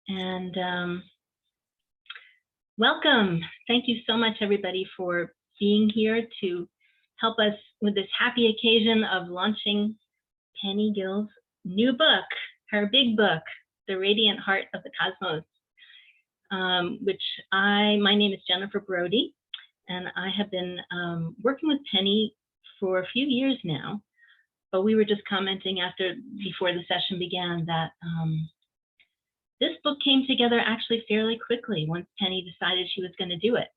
And welcome. Thank you so much, everybody, for being here to help us with this happy occasion of launching Penny Gill's new book, her big book, The Radiant Heart of the Cosmos, my name is Jennifer Browdy, and I have been working with Penny for a few years now, but we were just commenting before the session began that this book came together actually fairly quickly once Penny decided she was going to do it.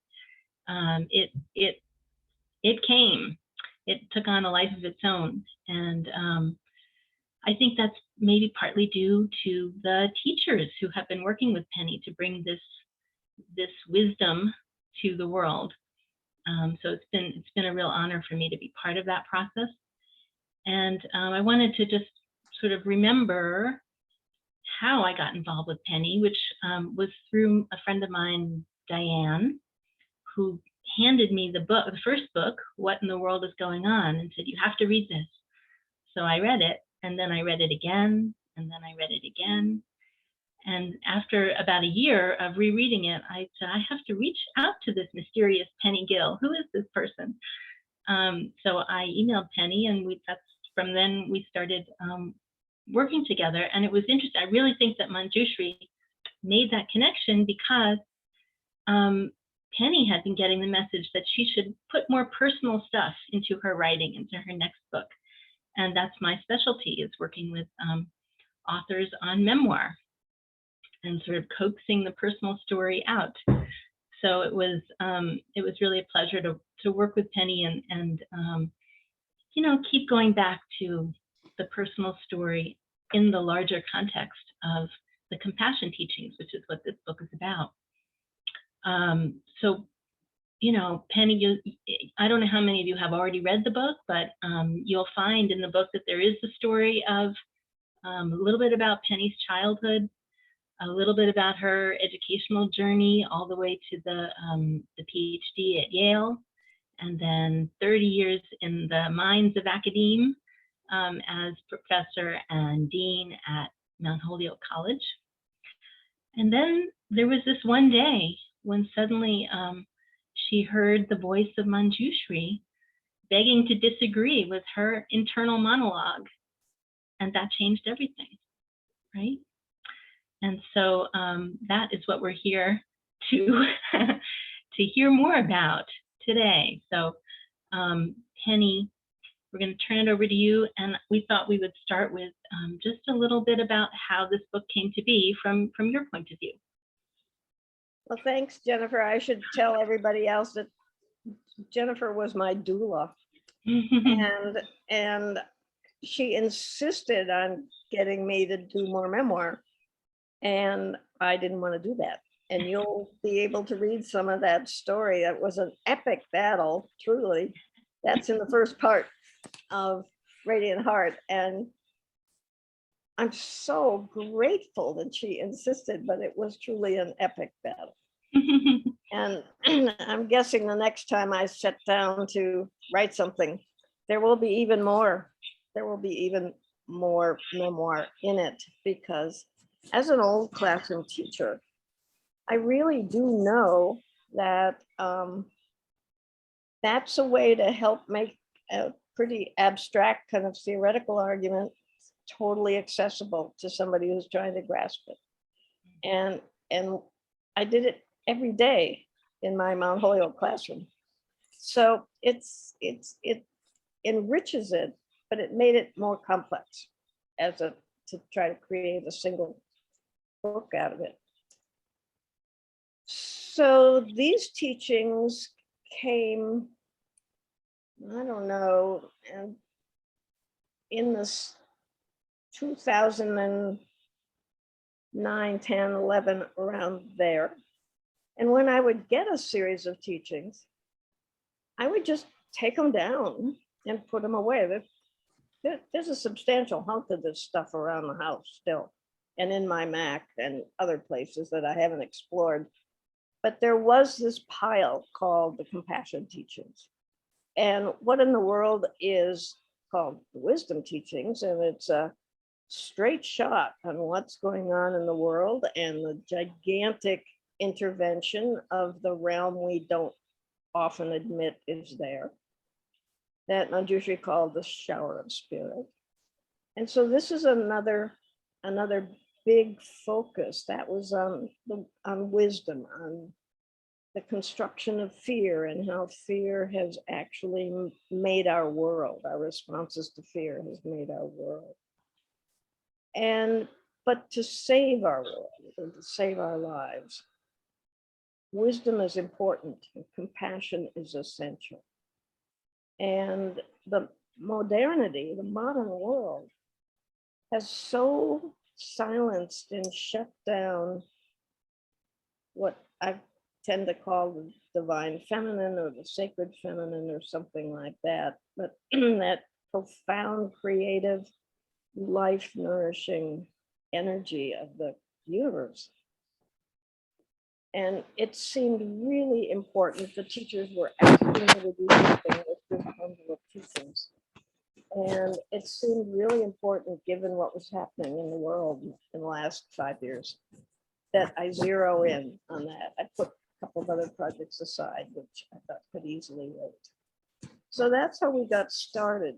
It came. It took on a life of its own, and I think that's maybe partly due to the teachers who have been working with Penny to bring this wisdom to the world. So it's been a real honor for me to be part of that process. And I wanted to just sort of remember how I got involved with Penny, which was through a friend of mine, Diane, who handed me the first book, What in the World is Going On, and said, you have to read this. So I read it, and then I read it again, and then I read it again. And after about a year of rereading it, I said, I have to reach out to this mysterious Penny Gill. Who is this person? So I emailed Penny, and from then we started working together. And it was interesting. I really think that Manjushri made that connection because Penny had been getting the message that she should put more personal stuff into her writing, into her next book. And that's my specialty, is working with authors on memoir and sort of coaxing the personal story out. So it was really a pleasure to work with Penny and keep going back to the personal story in the larger context of the compassion teachings, which is what this book is about. So, Penny, I don't know how many of you have already read the book, but you'll find in the book that there is the story of a little bit about Penny's childhood, a little bit about her educational journey all the way to the PhD at Yale, and then 30 years in the mines of academe as professor and dean at Mount Holyoke College. And then there was this one day when suddenly she heard the voice of Manjushri begging to disagree with her internal monologue, and that changed everything, right? And so that is what we're here to to hear more about today. So Penny, we're going to turn it over to you, and we thought we would start with just a little bit about how this book came to be from your point of view. Well, thanks, Jennifer. I should tell everybody else that Jennifer was my doula, and she insisted on getting me to do more memoir, and I didn't want to do that. And you'll be able to read some of that story. It was an epic battle, truly. That's in the first part of Radiant Heart, and I'm so grateful that she insisted, but it was truly an epic battle. And I'm guessing the next time I sit down to write something, there will be even more. There will be even more memoir in it, because as an old classroom teacher, I really do know that that's a way to help make a pretty abstract kind of theoretical argument totally accessible to somebody who's trying to grasp it. And I did it every day in my Mount Holyoke classroom. So it enriches it, but it made it more complex to try to create a single book out of it. So these teachings came, I don't know, and in this 2009, 10, 11, around there. And when I would get a series of teachings, I would just take them down and put them away. There's a substantial hunk of this stuff around the house still, and in my Mac and other places that I haven't explored. But there was this pile called the Compassion Teachings. And What in the World is called the Wisdom Teachings, and it's a straight shot on what's going on in the world and the gigantic intervention of the realm we don't often admit is there, that Manjushri called the shower of spirit. And so this is another big focus that was on wisdom, on the construction of fear and how fear has actually made our world. Our responses to fear has made our world. But to save our world, or to save our lives, wisdom is important and compassion is essential. And the modernity, the modern world, has so silenced and shut down what I tend to call the divine feminine or the sacred feminine or something like that, but that profound, creative, life nourishing energy of the universe. And it seemed really important. The teachers were asking me to do something with this bundle of teachings. And it seemed really important, given what was happening in the world in the last 5 years, that I zero in on that. I put a couple of other projects aside, which I thought could easily wait. So that's how we got started.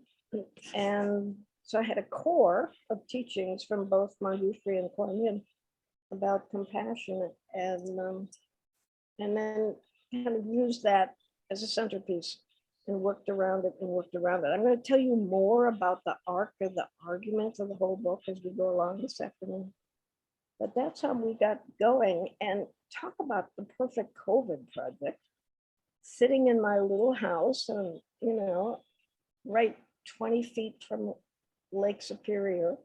And so I had a core of teachings from both Manjushri and Kuan Yin about compassion, and then kind of used that as a centerpiece and worked around it and worked around it. I'm going to tell you more about the arc of the argument of the whole book as we go along this afternoon. But that's how we got going. And talk about the perfect COVID project. Sitting in my little house and, right 20 feet from Lake Superior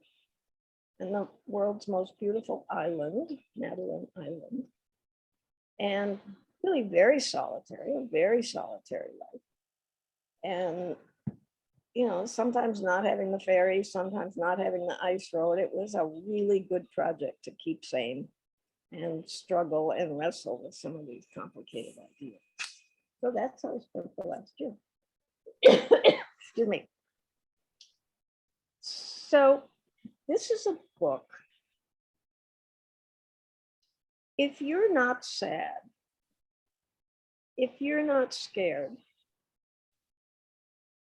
and the world's most beautiful island, Madeline Island. And really very solitary, a very solitary life. And, sometimes not having the ferry, sometimes not having the ice road. It was a really good project to keep sane and struggle and wrestle with some of these complicated ideas. So that's how I spent the last year. Excuse me. So this is a book. If you're not sad, if you're not scared,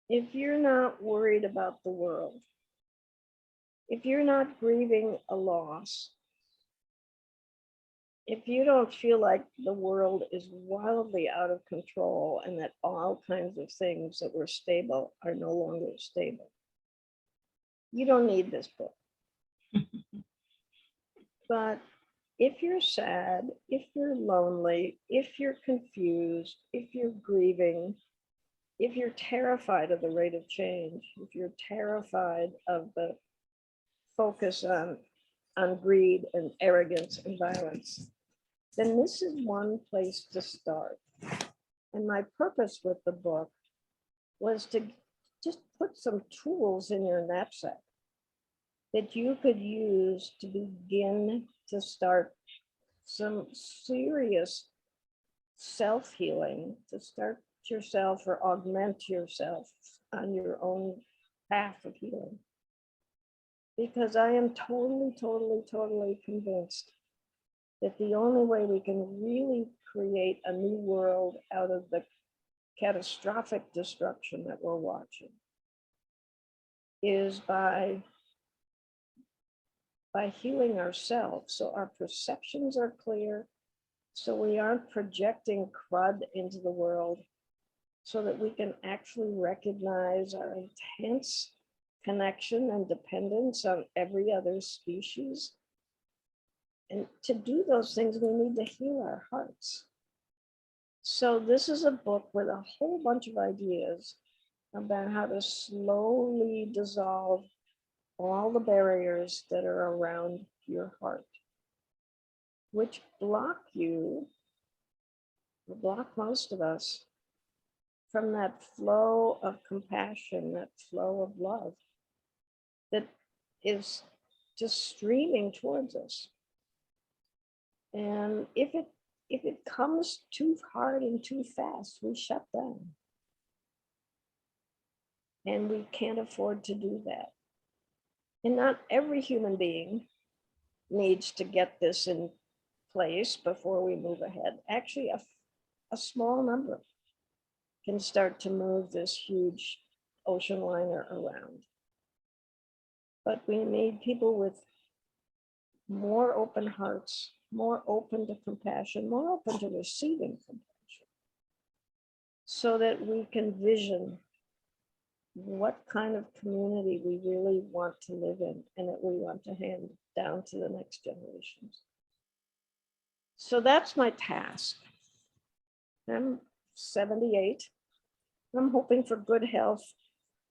if you're not worried about the world, if you're not grieving a loss, if you don't feel like the world is wildly out of control and that all kinds of things that were stable are no longer stable, you don't need this book. But if you're sad, if you're lonely, if you're confused, if you're grieving, if you're terrified of the rate of change, if you're terrified of the focus on greed and arrogance and violence, then this is one place to start. And my purpose with the book was to just put some tools in your knapsack that you could use to begin to start some serious self-healing, to start yourself or augment yourself on your own path of healing. Because I am totally convinced that the only way we can really create a new world out of the catastrophic destruction that we're watching is by healing ourselves, so our perceptions are clear, so we aren't projecting crud into the world, so that we can actually recognize our intense connection and dependence on every other species. And to do those things, we need to heal our hearts. So this is a book with a whole bunch of ideas about how to slowly dissolve all the barriers that are around your heart, which block most of us from that flow of compassion, that flow of love that is just streaming towards us. And if it comes too hard and too fast, we shut down. And we can't afford to do that. And not every human being needs to get this in place before we move ahead. Actually, a small number can start to move this huge ocean liner around. But we need people with more open hearts, more open to compassion, more open to receiving compassion, so that we can vision what kind of community we really want to live in and that we want to hand down to the next generations. So that's my task. I'm 78. I'm hoping for good health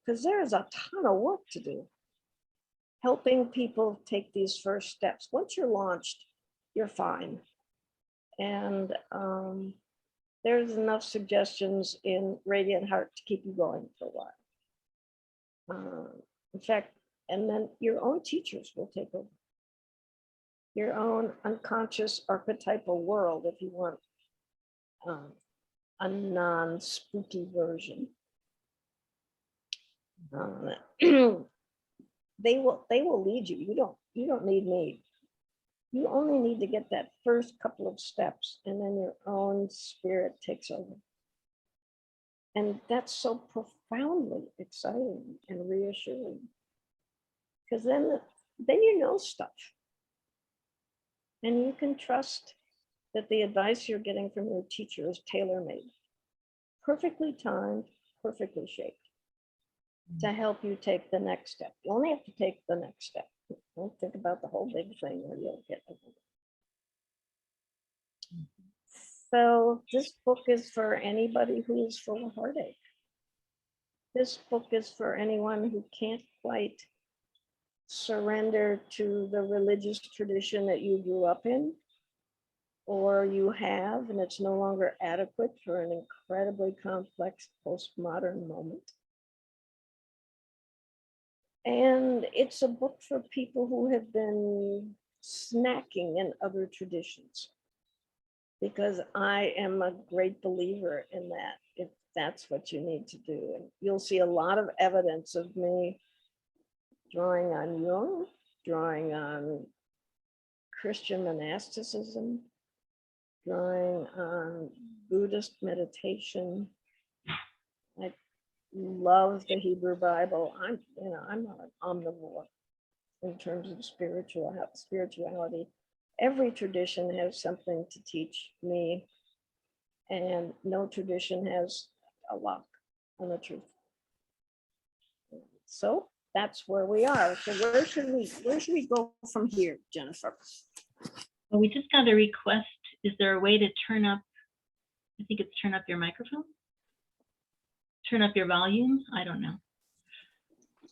because there is a ton of work to do. Helping people take these first steps. Once you're launched, you're fine. And there's enough suggestions in Radiant Heart to keep you going for a while. In fact, and then your own teachers will take over. Your own unconscious archetypal world, if you want a non-spooky version. They will lead you. You don't need me. You only need to get that first couple of steps, and then your own spirit takes over. And that's so profoundly exciting and reassuring, because then you know stuff, and you can trust that the advice you're getting from your teacher is tailor-made, perfectly timed, perfectly shaped to help you take the next step. You only have to take the next step. Don't think about the whole big thing or you'll get over it. So this book is for anybody who is full of heartache. This book is for anyone who can't quite surrender to the religious tradition that you grew up in, or you have, and it's no longer adequate for an incredibly complex postmodern moment. And it's a book for people who have been snacking in other traditions, because I am a great believer in that, if that's what you need to do. And you'll see a lot of evidence of me drawing on Jung, drawing on Christian monasticism, drawing on Buddhist meditation. I love the Hebrew Bible. I'm not an omnivore in terms of spirituality. Every tradition has something to teach me, and no tradition has a lock on the truth. So that's where we are. So where should we go from here, Jennifer? Well, we just got a request. Is there a way to turn up? I think it's turn up your microphone. Turn up your volume. I don't know.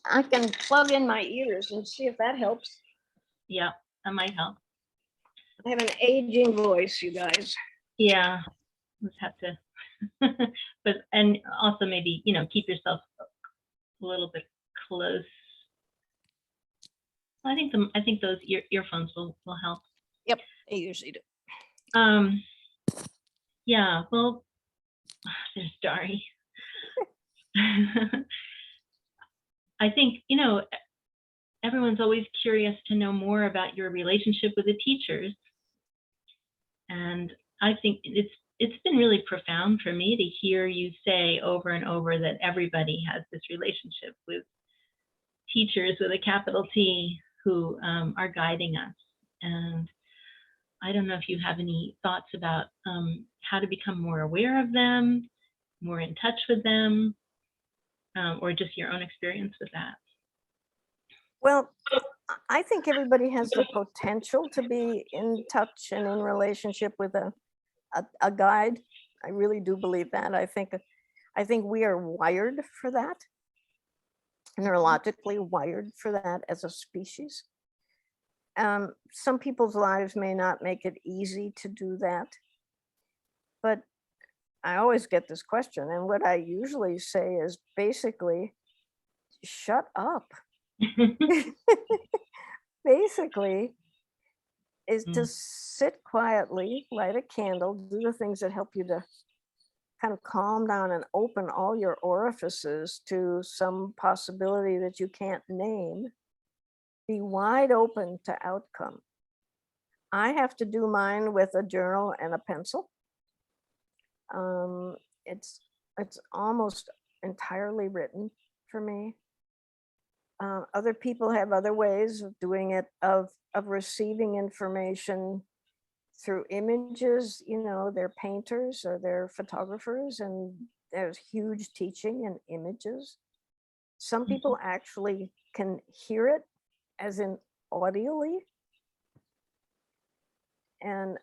I can plug in my ears and see if that helps. Yeah, that might help. I have an aging voice, you guys. Yeah, let's have to. But and also maybe keep yourself a little bit close. I think those earphones will help. Yep, they usually do. Yeah. Well, there's Dari. I think everyone's always curious to know more about your relationship with the teachers, and I think it's been really profound for me to hear you say over and over that everybody has this relationship with teachers with a capital T who are guiding us. And I don't know if you have any thoughts about how to become more aware of them, more in touch with them, or just your own experience with that. Well, I think everybody has the potential to be in touch and in relationship with a guide. I really do believe that. I think we are wired for that, neurologically wired for that as a species. Some people's lives may not make it easy to do that, but I always get this question, and what I usually say is basically, shut up. Basically, is to sit quietly, light a candle, do the things that help you to kind of calm down and open all your orifices to some possibility that you can't name, be wide open to outcome. I have to do mine with a journal and a pencil. Um, it's it's almost entirely written for me. Other people have other ways of doing it, of receiving information through images. You know, they're painters or they're photographers, and there's huge teaching in images. Some Mhm. people actually can hear it, as in audially, and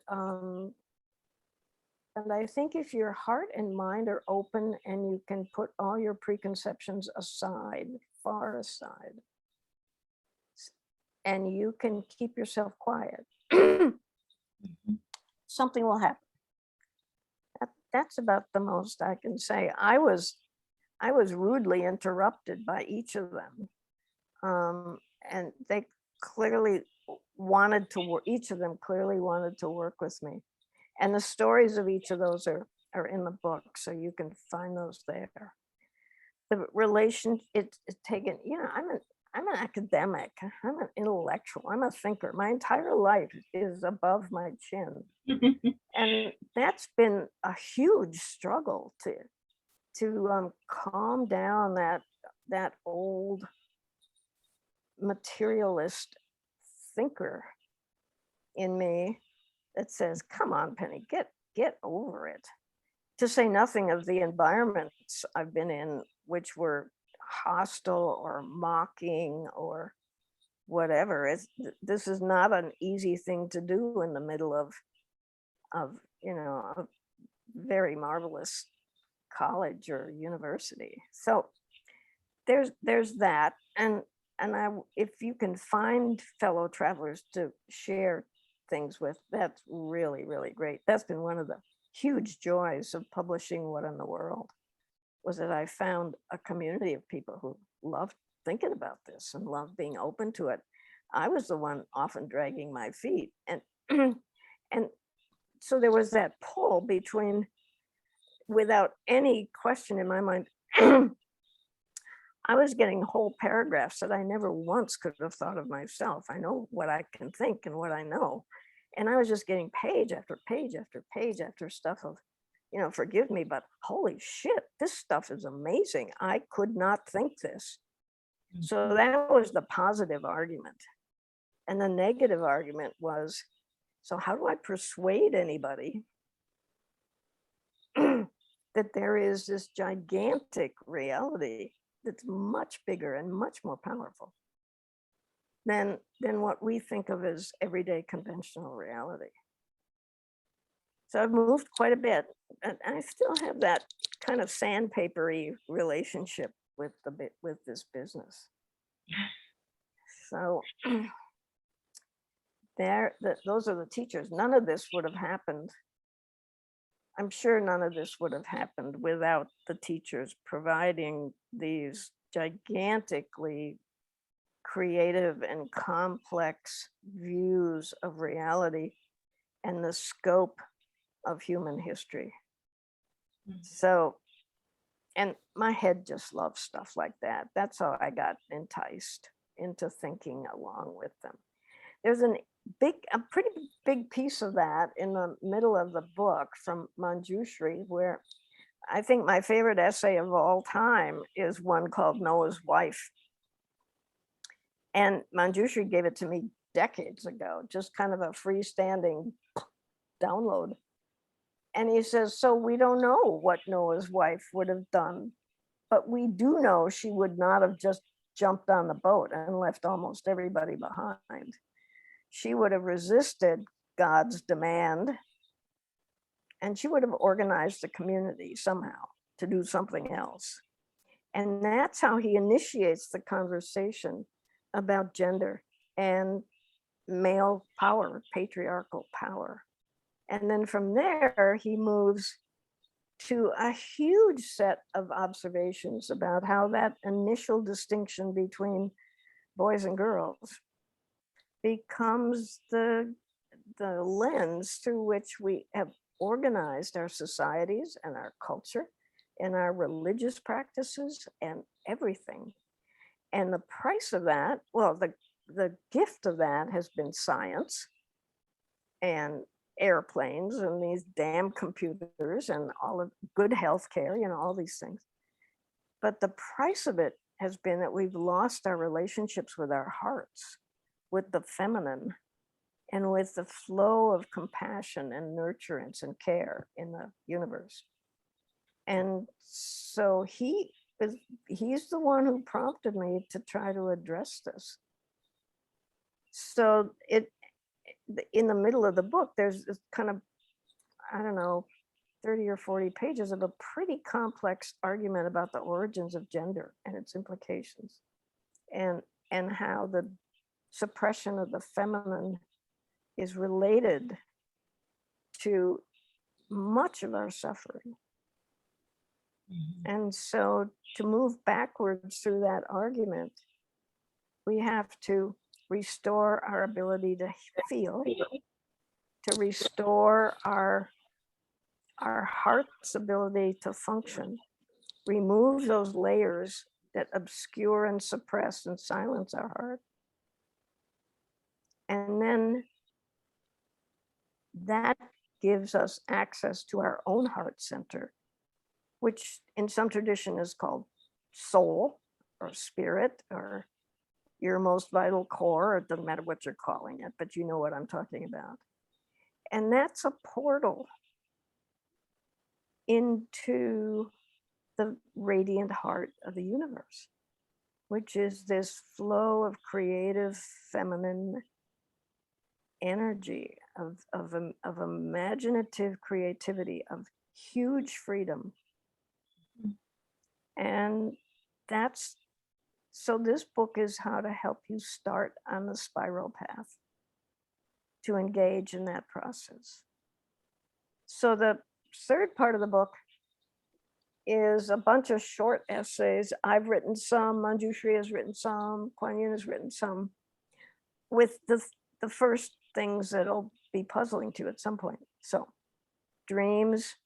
I think if your heart and mind are open and you can put all your preconceptions aside, far aside, and you can keep yourself quiet, Mhm. something will happen. That's about the most I can say. I was rudely interrupted by each of them, and they clearly wanted to work. Each of them clearly wanted to work with me, and the stories of each of those are in the book, so you can find those there. The relation, it's taken. You know, I'm an academic. I'm an intellectual. I'm a thinker. My entire life is above my chin, and that's been a huge struggle to calm down that old materialist thinker in me that says, "Come on, Penny, get over it." To say nothing of the environments I've been in, which were hostile or mocking or whatever. This is not an easy thing to do in the middle of a very marvelous college or university. So there's that, and if you can find fellow travelers to share things with, that's really, really great. That's been one of the huge joys of publishing What in the World, was that I found a community of people who loved thinking about this and loved being open to it. I was the one often dragging my feet, and and so there was that pull between, without any question in my mind. I was getting whole paragraphs that I never once could have thought of myself. I know what I can think and what I know. And I was just getting page after page after page after stuff of, forgive me, but holy shit, this stuff is amazing. I could not think this. So Mhm. that was the positive argument. And the negative argument was, so how do I persuade anybody that there is this gigantic reality that's much bigger and much more powerful than what we think of as everyday conventional reality? So I've moved quite a bit, and I still have that kind of sandpapery relationship with this business. So those are the teachers. None of this would have happened. I'm sure none of this would have happened without the teachers providing these gigantically creative and complex views of reality and the scope of human history. Mhm. So, and my head just loves stuff like that. That's how I got enticed into thinking along with them. There's a pretty big piece of that in the middle of the book from Manjushri, where I think my favorite essay of all time is one called Noah's Wife. And Manjushri gave it to me decades ago, just kind of a freestanding download. And he says, so we don't know what Noah's wife would have done, but we do know she would not have just jumped on the boat and left almost everybody behind. She would have resisted God's demand, and she would have organized the community somehow to do something else. And that's how he initiates the conversation about gender and male power, patriarchal power. And then from there, he moves to a huge set of observations about how that initial distinction between boys and girls becomes the lens through which we have organized our societies and our culture and our religious practices and everything. And the price of that, well, the gift of that has been science and airplanes and these damn computers and all of good health care, all these things. But the price of it has been that we've lost our relationships with our hearts, with the feminine, and with the flow of compassion and nurturance and care in the universe. And so he's the one who prompted me to try to address this. So in the middle of the book, there's this kind of, I don't know, 30 or 40 pages of a pretty complex argument about the origins of gender and its implications, and how the suppression of the feminine is related to much of our suffering. And so to move backwards through that argument, we have to restore our ability to feel, to restore our heart's ability to function, remove those layers that obscure and suppress and silence our heart. And then that gives us access to our own heart center, which in some tradition is called soul or spirit or your most vital core. It doesn't matter what you're calling it, but you know what I'm talking about. And that's a portal into the radiant heart of the universe, which is this flow of creative feminine energy, of imaginative creativity, of huge freedom. And so this book is how to help you start on the spiral path to engage in that process. So the third part of the book is a bunch of short essays. I've written some, Manju Shri has written some, Kuan Yin has written some, with the first things that'll be puzzling to you at some point. So dreams,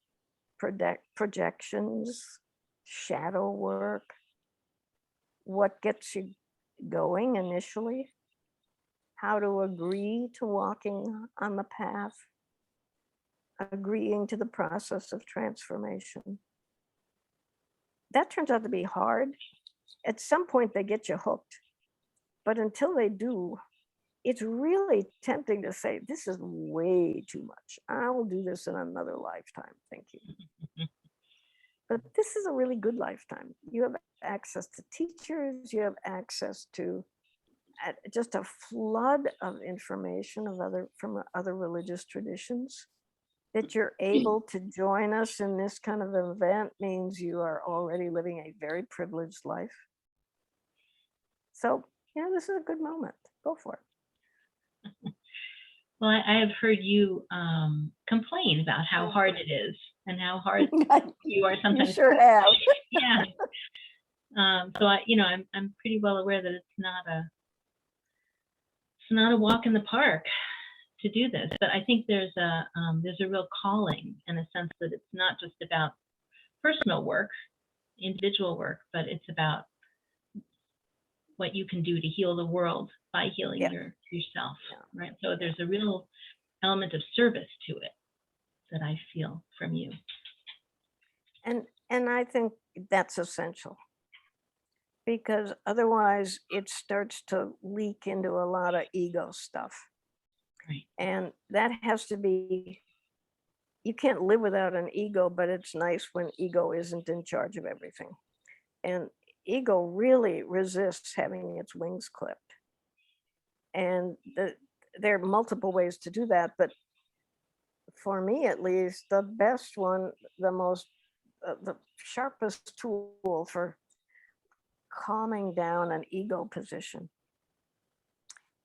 projections, shadow work, what gets you going initially, how to agree to walking on the path, agreeing to the process of transformation. That turns out to be hard. At some point they get you hooked, but until they do, it's really tempting to say, this is way too much. I'll do this in another lifetime, thank you. But this is a really good lifetime. You have access to teachers, you have access to just a flood of information from other religious traditions. That you're able to join us in this kind of event means you are already living a very privileged life. So, this is a good moment. Go for it. Well, I have heard you complain about how hard it is and how hard you are sometimes. You sure have. Yeah. So I'm pretty well aware that it's not a walk in the park to do this, but I think there's a real calling in a sense that it's not just about personal work, individual work, but it's about what you can do to heal the world by healing yourself, right? So there's a real element of service to it that I feel from you. And I think that's essential, because otherwise it starts to leak into a lot of ego stuff. Right. And that has to be, you can't live without an ego, but it's nice when ego isn't in charge of everything. And ego really resists having its wings clipped. And there are multiple ways to do that, but for me at least, the best one, the sharpest tool for calming down an ego position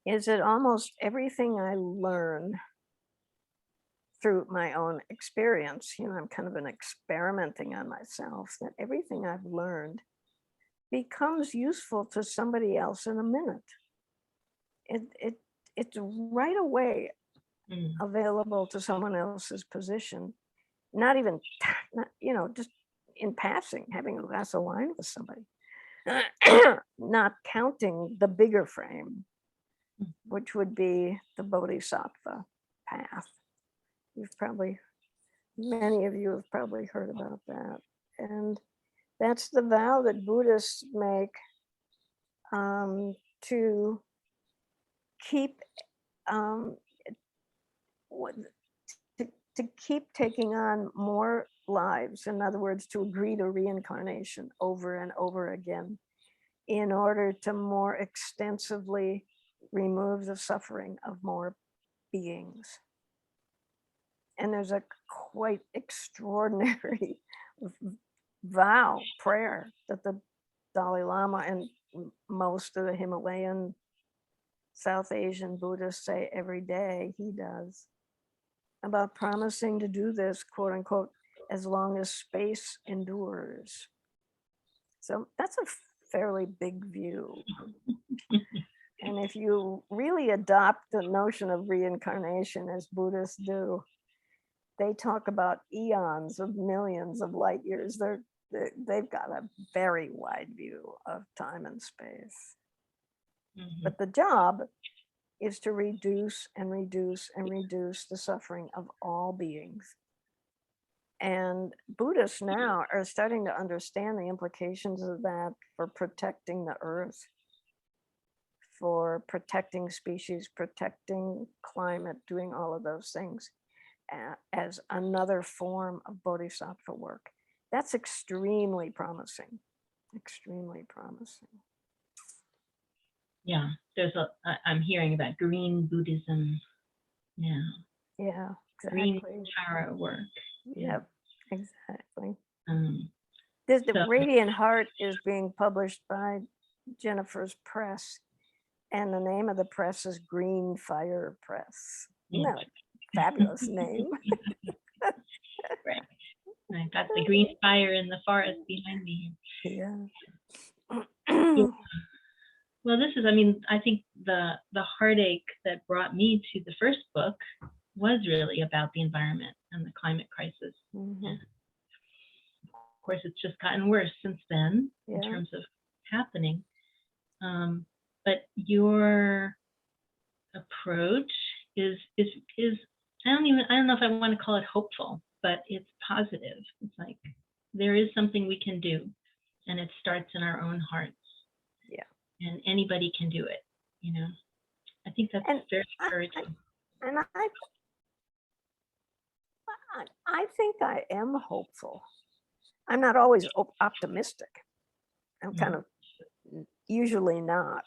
is that almost everything I learn through my own experience, I'm kind of experimenting on myself, that everything I've learned becomes useful to somebody else in a minute. It's right away available to someone else's position, not even, just in passing, having a glass of wine with somebody, not counting the bigger frame. which would be the Bodhisattva path. Many of you have probably heard about that. And that's the vow that Buddhists make to keep to keep taking on more lives. In other words, to agree to reincarnation over and over again in order to more extensively remove the suffering of more beings. And there's a quite extraordinary prayer that the Dalai Lama and most of the Himalayan South Asian Buddhists say every day. He does, about promising to do this, quote unquote, as long as space endures. So that's a fairly big view. And if you really adopt the notion of reincarnation as Buddhists do, they talk about eons of millions of light years. They've got a very wide view of time and space. But the job is to reduce and reduce and reduce the suffering of all beings. And Buddhists now are starting to understand the implications of that for protecting the earth, for protecting species, protecting climate, doing all of those things as another form of bodhisattva work. That's extremely promising, extremely promising. Yeah, I'm hearing about green Buddhism now. Yeah, Green exactly. Tara work. Yep, exactly. So, The Radiant Heart is being published by Jennifer's Press, and the name of the press is Green Fire Press. Isn't that a fabulous name? Right. I've got the green fire in the forest behind me. Yeah. Well, I think the heartache that brought me to the first book was really about the environment and the climate crisis. And of course, it's just gotten worse since then in terms of happening. But your approach is I don't know if I want to call it hopeful, but it's positive. It's like there is something we can do, and it starts in our own hearts. Yeah. And anybody can do it, you know. I think that's very encouraging. And I think I am hopeful. I'm not always optimistic. I'm kind of usually not.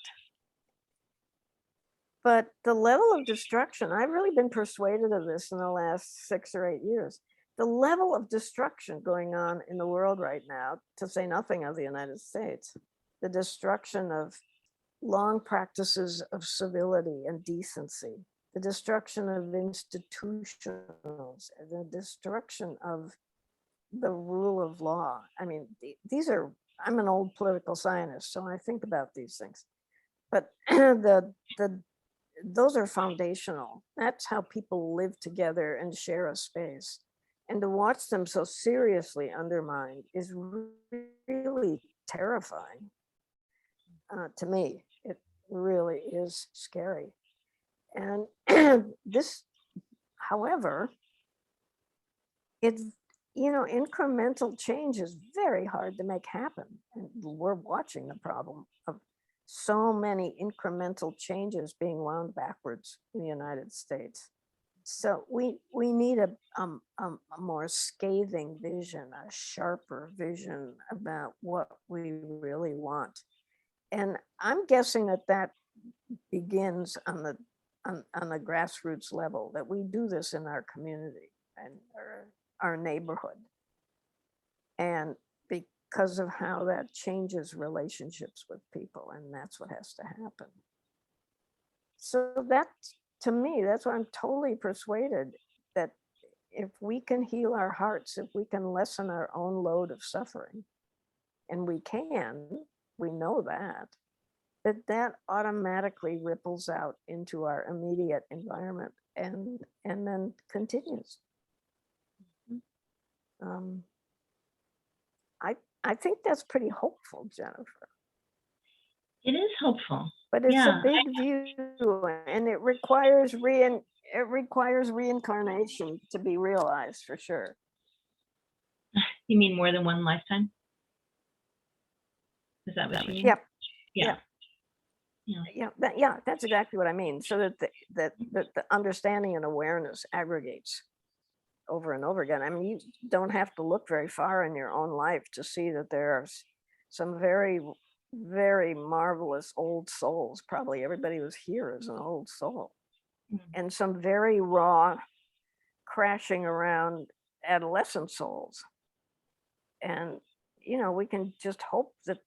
But the level of destruction, I've really been persuaded of this in the last 6 or 8 years. The level of destruction going on in the world right now, to say nothing of the United States, the destruction of long practices of civility and decency, the destruction of institutions, the destruction of the rule of law. I mean, I'm an old political scientist, so I think about these things. But those are foundational. That's how people live together and share a space. And to watch them so seriously undermined is really terrifying. To me, it really is scary. And this, however, it's, incremental change is very hard to make happen. And we're watching the problem of so many incremental changes being wound backwards in the United States. So we need a more scathing vision, a sharper vision about what we really want. And I'm guessing that begins on the grassroots level, that we do this in our community and our neighborhood. And because of how that changes relationships with people, and that's what has to happen. So that, to me, that's why I'm totally persuaded that if we can heal our hearts, if we can lessen our own load of suffering, and we know that automatically ripples out into our immediate environment and then continues. I think that's pretty hopeful, Jennifer. It is hopeful. But it's a Yeah. big view, and it requires reincarnation to be realized for sure. You mean more than one lifetime? Is that what you mean? Yep. Yeah. Yeah. That's exactly what I mean. So that the understanding and awareness aggregates over and over again. I mean, you don't have to look very far in your own life to see that there's some very, very marvelous old souls. Probably everybody who's here is an old soul, Mm. and some very raw, crashing around adolescent souls. And we can just hope that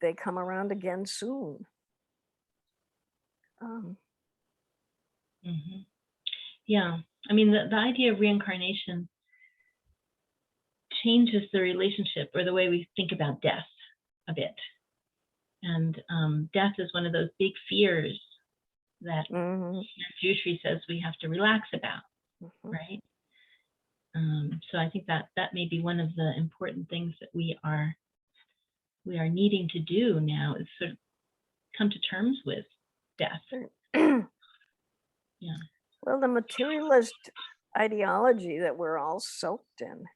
they come around again soon. Um, Mhm. Yeah. I mean, the idea of reincarnation changes the relationship or the way we think about death a bit. And death is one of those big fears that mhm, Fushri says we have to relax about, mhm. right? So I think that may be one of the important things that we are needing to do now, is sort of come to terms with death. Yeah. Well, the materialist ideology that we're all soaked in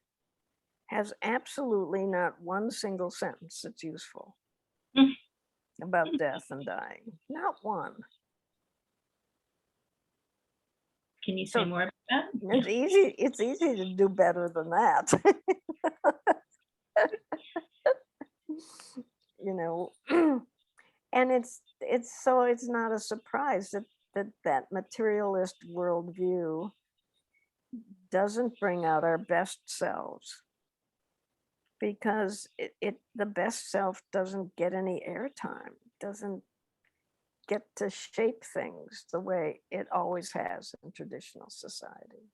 has absolutely not one single sentence that's useful about death and dying. Not one. Can you say So more about that? it's easy to do better than that. you know and it's not a surprise that materialist worldview doesn't bring out our best selves, because the best self doesn't get any airtime, doesn't get to shape things the way it always has in traditional society.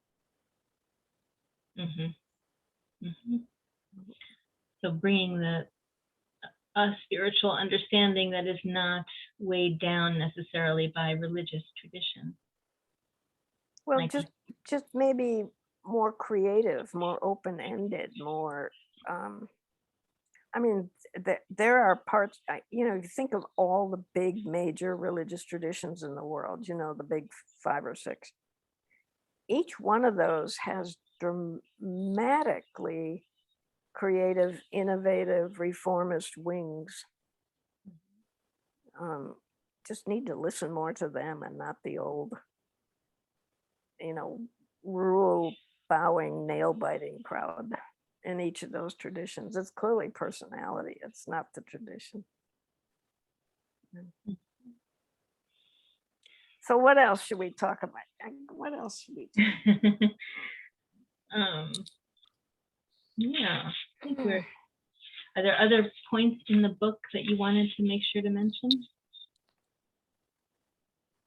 Hmm. Hmm. So bringing a spiritual understanding that is not weighed down necessarily by religious tradition. Well, just maybe more creative, more open-ended, more I mean, there are parts, you think of all the big major religious traditions in the world, the big 5 or 6. Each one of those has dramatically creative, innovative, reformist wings. Just need to listen more to them and not the old, rule bowing, nail biting crowd in each of those traditions. It's clearly personality, it's not the tradition. So what else should we talk about? What else should we talk Yeah, I think are there other points in the book that you wanted to make sure to mention?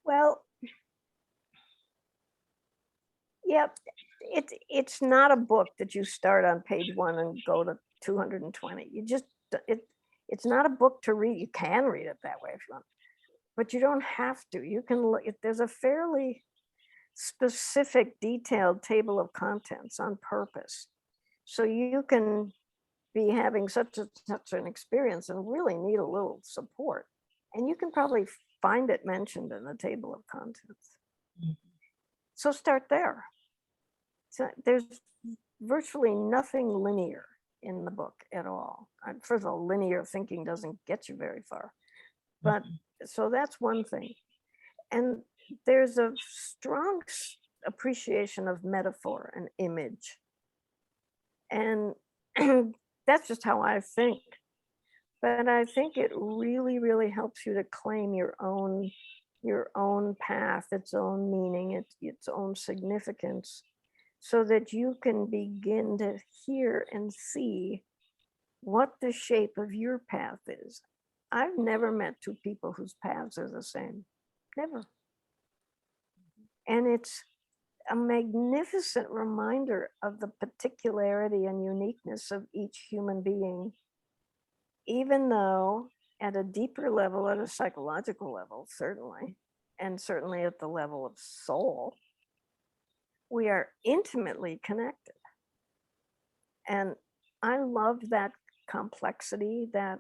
Well, yep. It's not a book that you start on page 1 and go to 220. It's not a book to read. You can read it that way if you want, but you don't have to. You can look. There's a fairly specific, detailed table of contents on purpose, so you can be having such an experience and really need a little support, and you can probably find it mentioned in the table of contents. Mm-hmm. So start there. So there's virtually nothing linear in the book at all. First of all, linear thinking doesn't get you very far. But so that's one thing. And there's a strong appreciation of metaphor and image. And that's just how I think. But I think it really, really helps you to claim your own path, its own meaning, its own significance, so that you can begin to hear and see what the shape of your path is. I've never met two people whose paths are the same. Never. And it's a magnificent reminder of the particularity and uniqueness of each human being, even though at a deeper level, at a psychological level, certainly, and certainly at the level of soul, we are intimately connected. And I love that complexity, that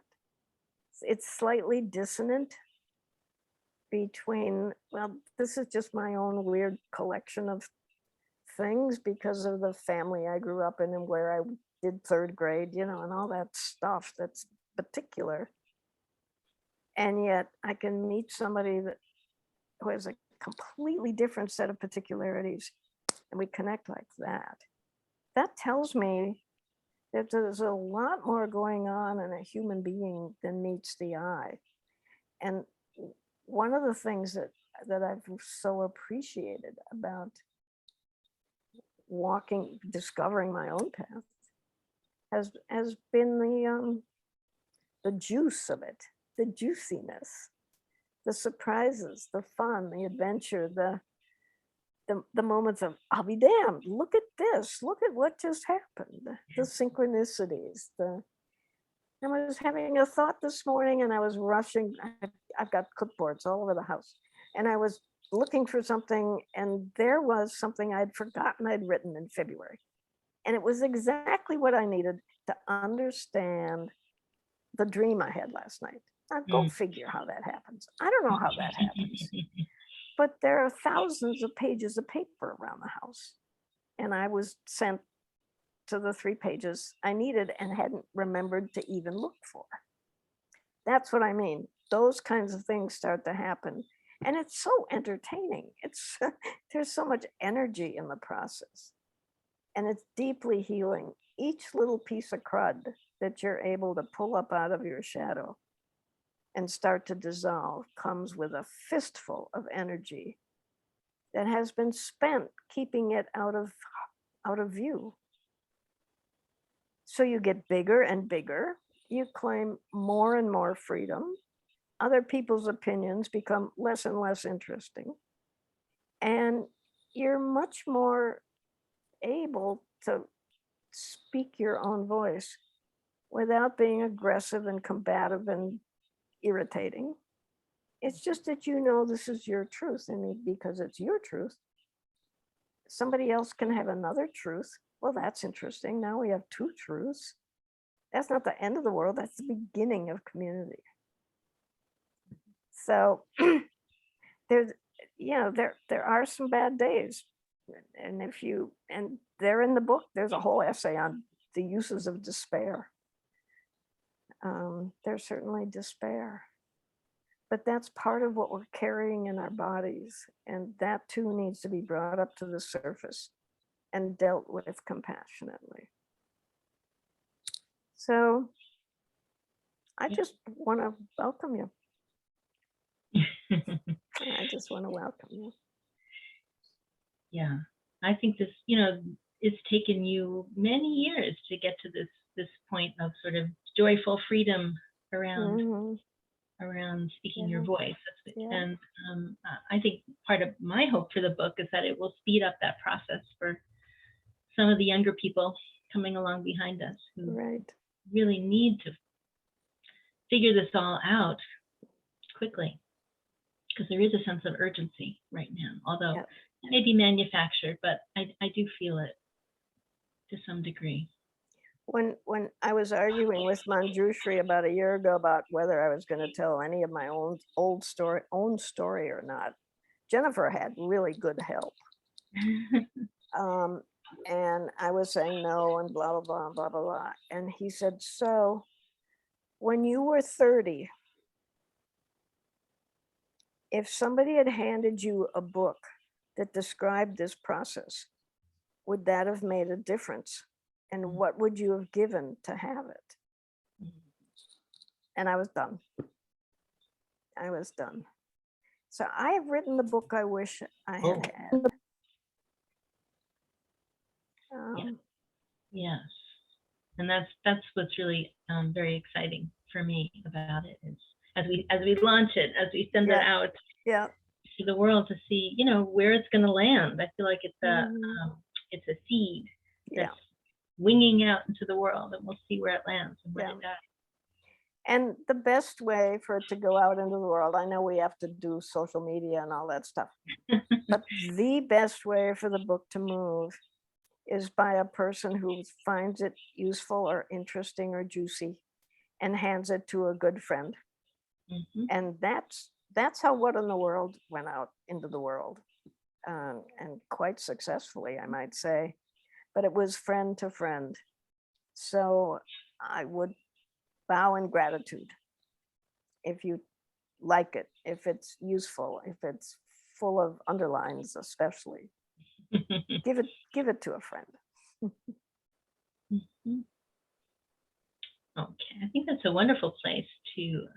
it's slightly dissonant between, well, this is just my own weird collection of things because of the family I grew up in and where I did third grade, and all that stuff that's particular. And yet I can meet somebody that who has a completely different set of particularities and we connect like that. That tells me that there's a lot more going on in a human being than meets the eye. And one of the things that I've so appreciated about discovering my own path has been the juice of it, the juiciness, the surprises, the fun, the adventure, the moments of I'll be damned, look at this, look at what just happened, the synchronicities. I was having a thought this morning and I was rushing. I've got clipboards all over the house, and I was looking for something, and there was something I'd forgotten I'd written in February. And it was exactly what I needed to understand the dream I had last night. Now, go figure how that happens. I don't know how that happens. But there are thousands of pages of paper around the house. And I was sent to the 3 pages I needed and hadn't remembered to even look for. That's what I mean. Those kinds of things start to happen. And it's so entertaining. There's so much energy in the process. And it's deeply healing. Each little piece of crud that you're able to pull up out of your shadow and start to dissolve comes with a fistful of energy that has been spent keeping it out of view. So you get bigger and bigger. You claim more and more freedom. Other people's opinions become less and less interesting. And you're much more able to speak your own voice without being aggressive and combative and irritating. It's just that this is your truth, and because it's your truth, somebody else can have another truth. Well, that's interesting. Now we have 2 truths. That's not the end of the world. That's the beginning of community. So there are some bad days, and they're in the book. There's a whole essay on the uses of despair. There's certainly despair, but that's part of what we're carrying in our bodies, and that too needs to be brought up to the surface and dealt with compassionately. So I just want to welcome you. I just want to welcome you. Yeah, I think this, it's taken you many years to get to this point of sort of joyful freedom around speaking your voice. And I think part of my hope for the book is that it will speed up that process for some of the younger people coming along behind us who really need to figure this all out quickly, because there is a sense of urgency right now, although it may be manufactured, but I do feel it to some degree. When I was arguing with Manjushri about a year ago about whether I was going to tell any of my own story or not, Jennifer had really good help. And I was saying no and blah, blah, blah, blah, blah, blah. And he said, so when you were 30, if somebody had handed you a book that described this process, would that have made a difference? And what would you have given to have it? And I was done. So I have written the book I wish I had had. Yes. And that's what's really very exciting for me about it, is as we launch it, as we send it out to the world to see, where it's going to land. I feel like it's a seed that's winging out into the world, and we'll see where it lands and where it goes. And the best way for it to go out into the world, I know we have to do social media and all that stuff, but the best way for the book to move is by a person who finds it useful or interesting or juicy and hands it to a good friend. And that's that's how What in the World went out into the world, and quite successfully, I might say. But it was friend to friend. So I would bow in gratitude if you like it, if it's useful, if it's full of underlines, especially. Give it to a friend. Okay, I think that's a wonderful place to